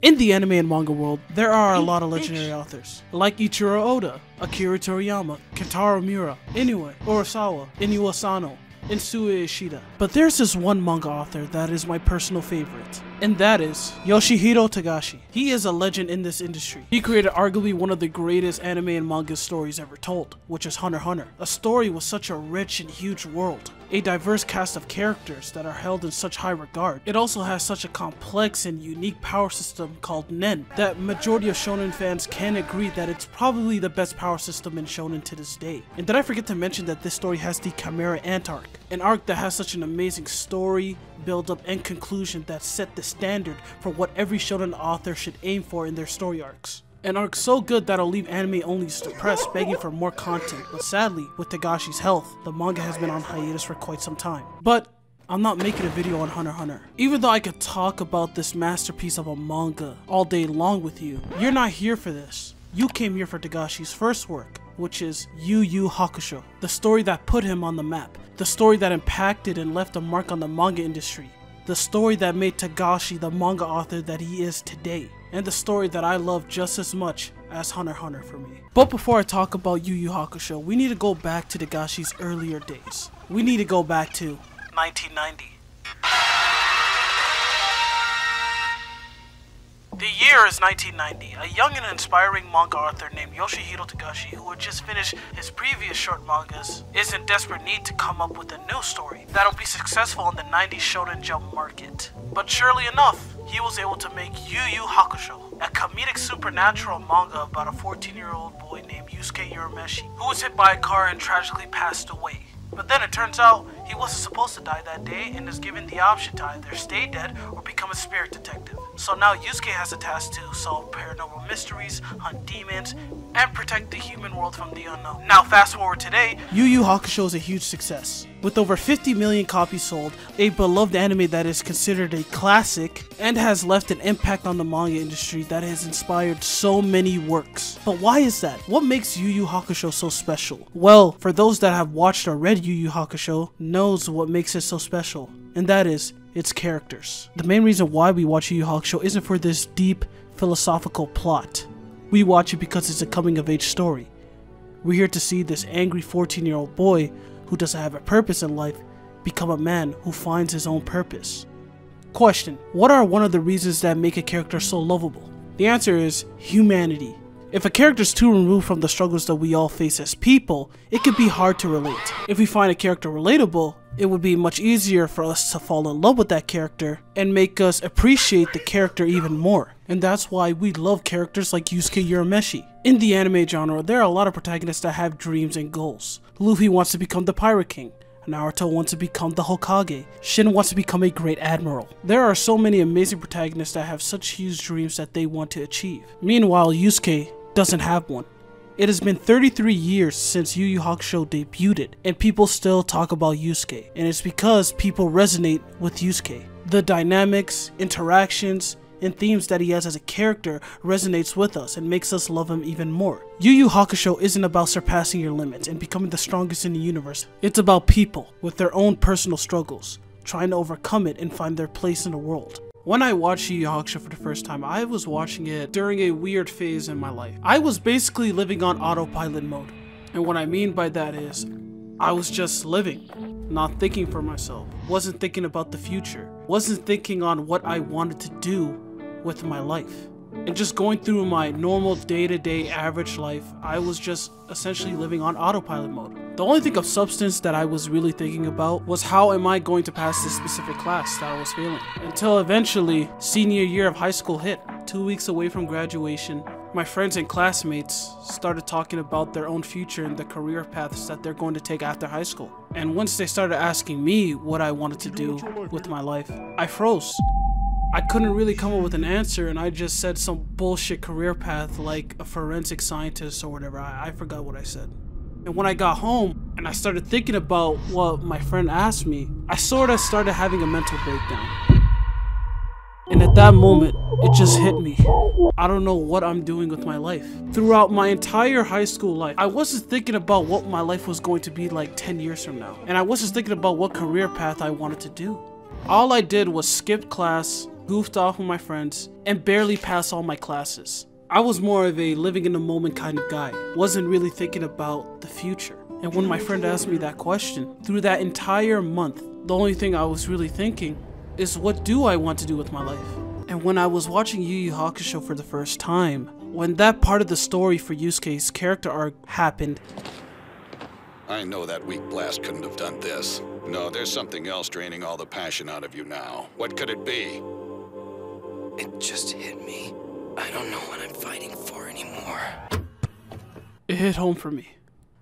In the anime and manga world, there are a lot of legendary authors, like Ichiro Oda, Akira Toriyama, Kentaro Miura, Inoue, Urasawa, Inu Asano, and Sue Ashita. But there's this one manga author that is my personal favorite, and that is Yoshihiro Togashi. He is a legend in this industry. He created arguably one of the greatest anime and manga stories ever told, which is Hunter x Hunter. A story with such a rich and huge world, a diverse cast of characters that are held in such high regard. It also has such a complex and unique power system called Nen that majority of shonen fans can agree that it's probably the best power system in shonen to this day. And did I forget to mention that this story has the Chimera Ant arc, an arc that has such an amazing story, build-up, and conclusion that set the standard for what every shonen author should aim for in their story arcs. An arc so good that'll leave anime-onlys depressed, begging for more content, but sadly, with Togashi's health, the manga has been on hiatus for quite some time. But I'm not making a video on Hunter x Hunter. Even though I could talk about this masterpiece of a manga all day long with you, you're not here for this. You came here for Togashi's first work, which is Yu Yu Hakusho, the story that put him on the map, the story that impacted and left a mark on the manga industry, the story that made Togashi the manga author that he is today, and the story that I love just as much as Hunter x Hunter for me. But before I talk about Yu Yu Hakusho, we need to go back to Togashi's earlier days. We need to go back to 1990. The year is 1990. A young and inspiring manga author named Yoshihiro Togashi, who had just finished his previous short mangas, is in desperate need to come up with a new story that'll be successful in the 90s Shonen Jump market. But surely enough, he was able to make Yu Yu Hakusho, a comedic supernatural manga about a 14-year-old boy named Yusuke Urameshi, who was hit by a car and tragically passed away. But then it turns out he wasn't supposed to die that day and is given the option to either stay dead or become a spirit detective. So now Yusuke has a task to solve paranormal mysteries, hunt demons, and protect the human world from the unknown. Now fast forward today, Yu Yu Hakusho is a huge success. With over 50 million copies sold, a beloved anime that is considered a classic, and has left an impact on the manga industry that has inspired so many works. But why is that? What makes Yu Yu Hakusho so special? Well, for those that have watched or read Yu Yu Hakusho, knows what makes it so special, and that is its characters. The main reason why we watch Yu Yu Hakusho isn't for this deep philosophical plot. We watch it because it's a coming of age story. We're here to see this angry 14-year-old boy who doesn't have a purpose in life become a man who finds his own purpose. Question: what are one of the reasons that make a character so lovable? The answer is humanity. If a character is too removed from the struggles that we all face as people, it could be hard to relate. If we find a character relatable, it would be much easier for us to fall in love with that character and make us appreciate the character even more. And that's why we love characters like Yusuke Urameshi. In the anime genre, there are a lot of protagonists that have dreams and goals. Luffy wants to become the Pirate King. Naruto wants to become the Hokage. Shin wants to become a great admiral. There are so many amazing protagonists that have such huge dreams that they want to achieve. Meanwhile, Yusuke doesn't have one. It has been 33 years since Yu Yu Hakusho debuted, and people still talk about Yusuke, and it's because people resonate with Yusuke. The dynamics, interactions, and themes that he has as a character resonates with us and makes us love him even more. Yu Yu Hakusho isn't about surpassing your limits and becoming the strongest in the universe. It's about people with their own personal struggles, trying to overcome it and find their place in the world. When I watched Yu Yu Hakusho for the first time, I was watching it during a weird phase in my life. I was basically living on autopilot mode. And what I mean by that is, I was just living, not thinking for myself, wasn't thinking about the future, wasn't thinking on what I wanted to do with my life. And just going through my normal day-to-day average life, I was just essentially living on autopilot mode. The only thing of substance that I was really thinking about was how am I going to pass this specific class that I was failing. Until eventually, senior year of high school hit. 2 weeks away from graduation, my friends and classmates started talking about their own future and the career paths that they're going to take after high school. And once they started asking me what I wanted to do with my life, I froze. I couldn't really come up with an answer, and I just said some bullshit career path like a forensic scientist or whatever. I forgot what I said. And when I got home and I started thinking about what my friend asked me, I sort of started having a mental breakdown. And at that moment, it just hit me. I don't know what I'm doing with my life. Throughout my entire high school life, I wasn't thinking about what my life was going to be like 10 years from now. And I wasn't thinking about what career path I wanted to do. All I did was skip class, goofed off with my friends, and barely passed all my classes. I was more of a living in the moment kind of guy, wasn't really thinking about the future. And when my friend asked me that question, through that entire month, the only thing I was really thinking is, what do I want to do with my life? And when I was watching Yu Yu Hakusho for the first time, when that part of the story for Yusuke's character arc happened, I know that weak blast couldn't have done this. No, there's something else draining all the passion out of you now. What could it be? It just hit me. I don't know what I'm fighting for anymore. It hit home for me.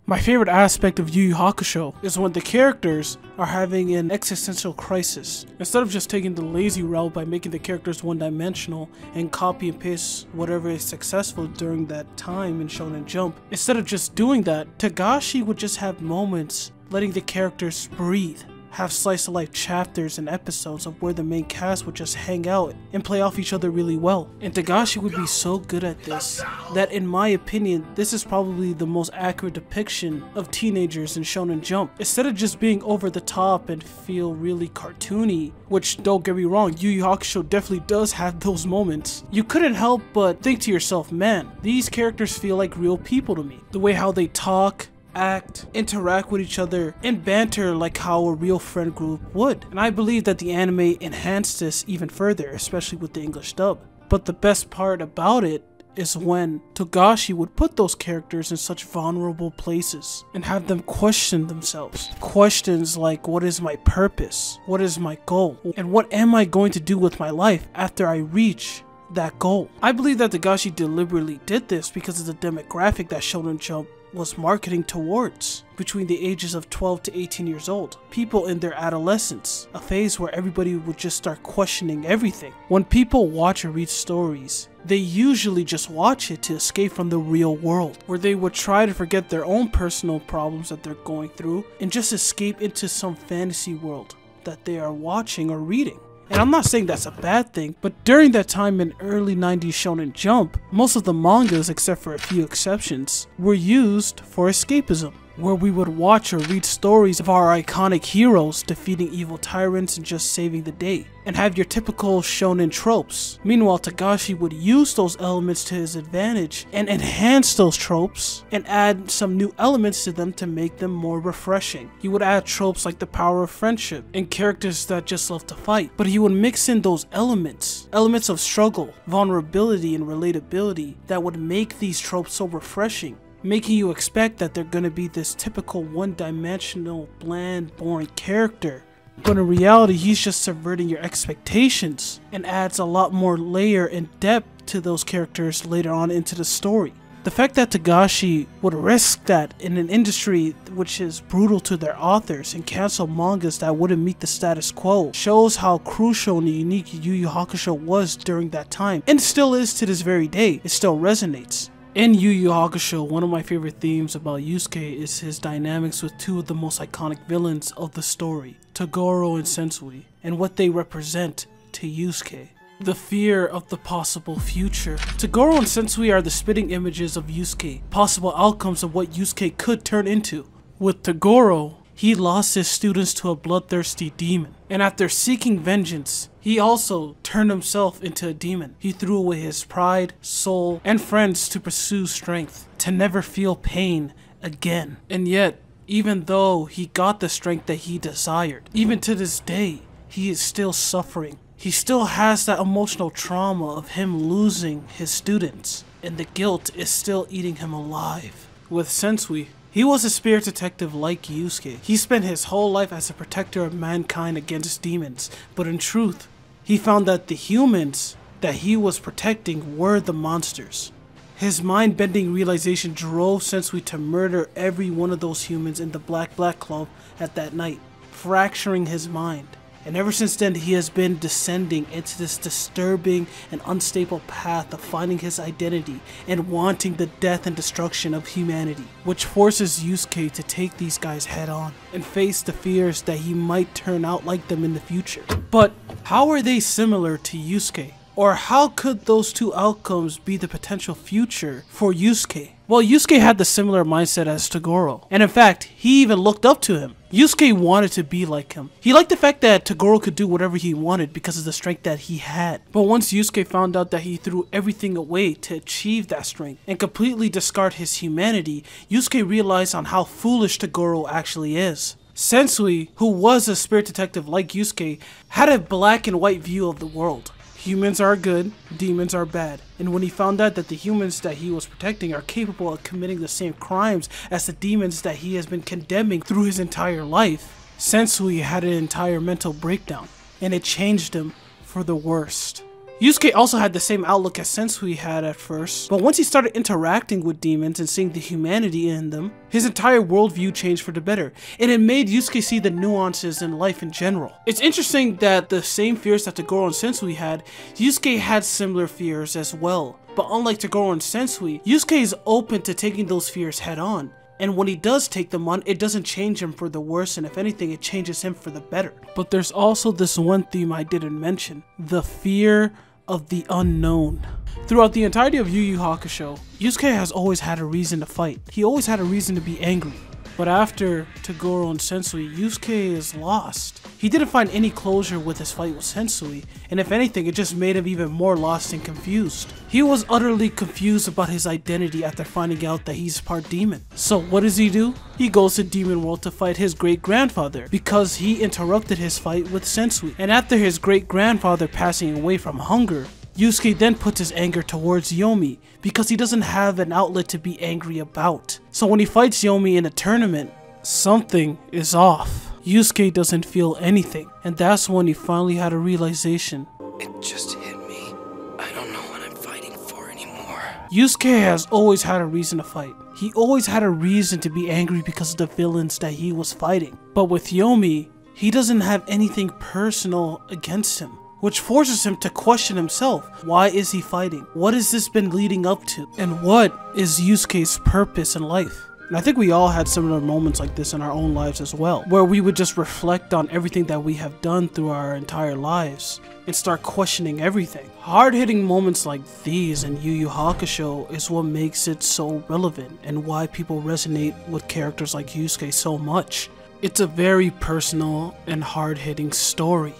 My favorite aspect of Yu Yu Hakusho is when the characters are having an existential crisis. Instead of just taking the lazy route by making the characters one-dimensional and copy and paste whatever is successful during that time in Shonen Jump, instead of just doing that, Togashi would just have moments letting the characters breathe, have slice-of-life chapters and episodes of where the main cast would just hang out and play off each other really well. And Togashi would be so good at this that, in my opinion, this is probably the most accurate depiction of teenagers in Shonen Jump. Instead of just being over the top and feel really cartoony, which, don't get me wrong, Yu Yu Hakusho definitely does have those moments, you couldn't help but think to yourself, man, these characters feel like real people to me. The way how they talk, act, interact with each other, and banter like how a real friend group would. And I believe that the anime enhanced this even further, especially with the English dub. But the best part about it is when Togashi would put those characters in such vulnerable places and have them question themselves. Questions like, what is my purpose? What is my goal? And what am I going to do with my life after I reach that goal? I believe that Togashi deliberately did this because of the demographic that Shonen Jump was marketing towards, between the ages of 12 to 18 years old. People in their adolescence, a phase where everybody would just start questioning everything. When people watch or read stories, they usually just watch it to escape from the real world, where they would try to forget their own personal problems that they're going through and just escape into some fantasy world that they are watching or reading. And I'm not saying that's a bad thing, but during that time in early 90s Shonen Jump, most of the mangas, except for a few exceptions, were used for escapism, where we would watch or read stories of our iconic heroes defeating evil tyrants and just saving the day, and have your typical shonen tropes. Meanwhile, Togashi would use those elements to his advantage and enhance those tropes and add some new elements to them to make them more refreshing. He would add tropes like the power of friendship and characters that just love to fight, but he would mix in those elements of struggle, vulnerability, and relatability that would make these tropes so refreshing, making you expect that they're gonna be this typical one-dimensional, bland, boring character. But in reality, he's just subverting your expectations and adds a lot more layer and depth to those characters later on into the story. The fact that Togashi would risk that in an industry which is brutal to their authors and cancel mangas that wouldn't meet the status quo shows how crucial and unique Yu Yu Hakusho was during that time, and still is to this very day. It still resonates. In Yu Yu Hakusho, one of my favorite themes about Yusuke is his dynamics with two of the most iconic villains of the story, Toguro and Sensui, and what they represent to Yusuke. The fear of the possible future. Toguro and Sensui are the spitting images of Yusuke, possible outcomes of what Yusuke could turn into. With Toguro, he lost his students to a bloodthirsty demon, and after seeking vengeance, he also turned himself into a demon. He threw away his pride, soul, and friends to pursue strength, to never feel pain again. And yet, even though he got the strength that he desired, even to this day, he is still suffering. He still has that emotional trauma of him losing his students, and the guilt is still eating him alive. With Sensui, he was a spirit detective like Yusuke. He spent his whole life as a protector of mankind against demons, but in truth, he found that the humans that he was protecting were the monsters. His mind-bending realization drove Sensui to murder every one of those humans in the Black Club at that night, fracturing his mind. And ever since then, he has been descending into this disturbing and unstable path of finding his identity and wanting the death and destruction of humanity, which forces Yusuke to take these guys head on and face the fears that he might turn out like them in the future. But how are they similar to Yusuke? Or how could those two outcomes be the potential future for Yusuke? Well, Yusuke had the similar mindset as Toguro, and in fact, he even looked up to him. Yusuke wanted to be like him. He liked the fact that Toguro could do whatever he wanted because of the strength that he had. But once Yusuke found out that he threw everything away to achieve that strength and completely discard his humanity, Yusuke realized on how foolish Toguro actually is. Sensui, who was a spirit detective like Yusuke, had a black and white view of the world. Humans are good, demons are bad. And when he found out that the humans that he was protecting are capable of committing the same crimes as the demons that he has been condemning through his entire life, Sensui had an entire mental breakdown, and it changed him for the worst. Yusuke also had the same outlook as Sensui had at first, but once he started interacting with demons and seeing the humanity in them, his entire worldview changed for the better, and it made Yusuke see the nuances in life in general. It's interesting that the same fears that Toguro and Sensui had, Yusuke had similar fears as well. But unlike Toguro and Sensui, Yusuke is open to taking those fears head on. And when he does take them on, it doesn't change him for the worse, and if anything, it changes him for the better. But there's also this one theme I didn't mention, the fear of the unknown. Throughout the entirety of Yu Yu Hakusho, Yusuke has always had a reason to fight. He always had a reason to be angry. But after Toguro and Sensui, Yusuke is lost. He didn't find any closure with his fight with Sensui, and if anything, it just made him even more lost and confused. He was utterly confused about his identity after finding out that he's part demon. So what does he do? He goes to Demon World to fight his great-grandfather because he interrupted his fight with Sensui. And after his great-grandfather passing away from hunger, Yusuke then puts his anger towards Yomi because he doesn't have an outlet to be angry about. So when he fights Yomi in a tournament, something is off. Yusuke doesn't feel anything, and that's when he finally had a realization. It just hit me. I don't know what I'm fighting for anymore. Yusuke has always had a reason to fight. He always had a reason to be angry because of the villains that he was fighting. But with Yomi, he doesn't have anything personal against him, which forces him to question himself. Why is he fighting? What has this been leading up to? And what is Yusuke's purpose in life? And I think we all had similar moments like this in our own lives as well, where we would just reflect on everything that we have done through our entire lives and start questioning everything. Hard-hitting moments like these in Yu Yu Hakusho is what makes it so relevant and why people resonate with characters like Yusuke so much. It's a very personal and hard-hitting story.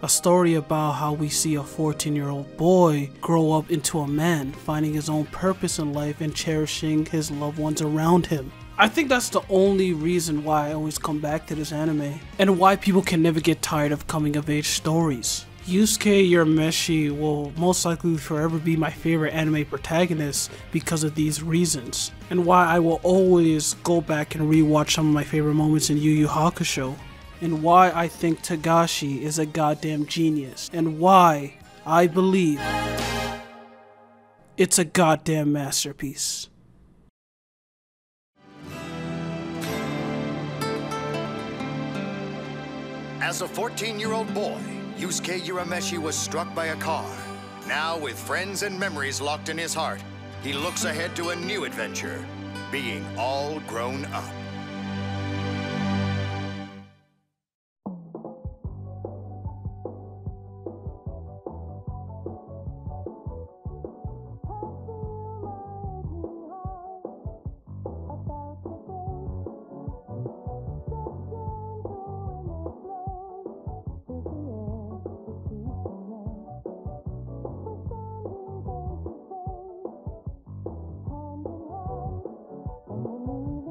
A story about how we see a 14-year-old boy grow up into a man, finding his own purpose in life and cherishing his loved ones around him. I think that's the only reason why I always come back to this anime, and why people can never get tired of coming-of-age stories. Yusuke Urameshi will most likely forever be my favorite anime protagonist because of these reasons, and why I will always go back and rewatch some of my favorite moments in Yu Yu Hakusho. And why I think Togashi is a goddamn genius, and why I believe it's a goddamn masterpiece. As a 14-year-old boy, Yusuke Urameshi was struck by a car. Now, with friends and memories locked in his heart, he looks ahead to a new adventure, being all grown up.